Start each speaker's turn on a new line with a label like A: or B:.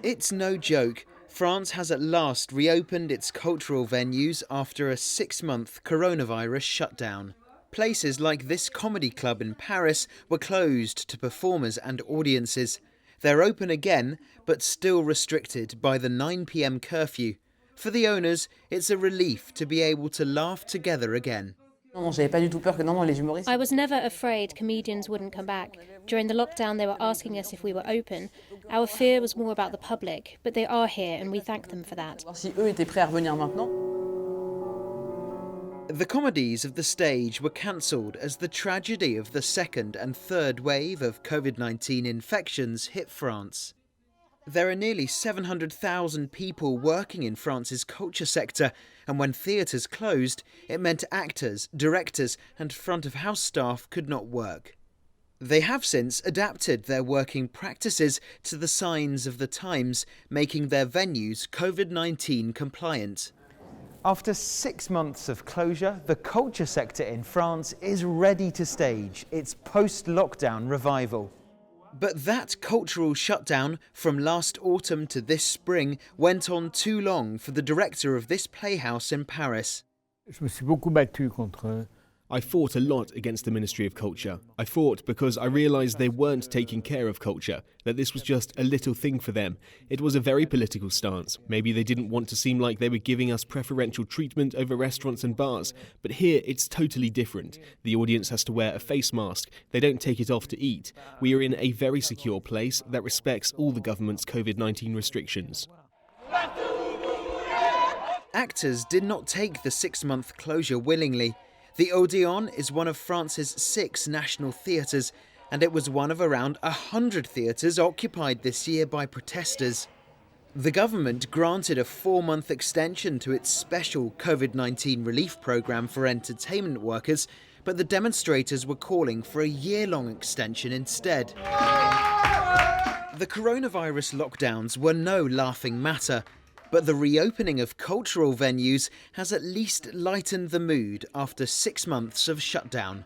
A: It's no joke. France has at last reopened its cultural venues after a 6-month coronavirus shutdown. Places like this comedy club in Paris were closed to performers and audiences. They're open again, but still restricted by the 9 p.m. curfew. For the owners, it's a relief to be able to laugh together again.
B: I was never afraid comedians wouldn't come back. During the lockdown, they were asking us if we were open. Our fear was more about the public, but they are here and we thank them for that.
A: The comedies of the stage were cancelled as the tragedy of the second and third wave of COVID-19 infections hit France. There are nearly 700,000 people working in France's culture sector, and when theatres closed, it meant actors, directors and front-of-house staff could not work. They have since adapted their working practices to the signs of the times, making their venues COVID-19 compliant. After 6 months of closure, the culture sector in France is ready to stage its post-lockdown revival. But that cultural shutdown from last autumn to this spring went on too long for the director of this playhouse in Paris.
C: I fought a lot against the Ministry of Culture. I fought because I realised they weren't taking care of culture, that this was just a little thing for them. It was a very political stance. Maybe they didn't want to seem like they were giving us preferential treatment over restaurants and bars, but here it's totally different. The audience has to wear a face mask. They don't take it off to eat. We are in a very secure place that respects all the government's COVID-19 restrictions.
A: Actors did not take the 6-month closure willingly. The Odeon is one of France's 6 national theatres, and it was one of around 100 theatres occupied this year by protesters. The government granted a 4-month extension to its special COVID-19 relief programme for entertainment workers, but the demonstrators were calling for a year-long extension instead. The coronavirus lockdowns were no laughing matter. But the reopening of cultural venues has at least lightened the mood after 6 months of shutdown.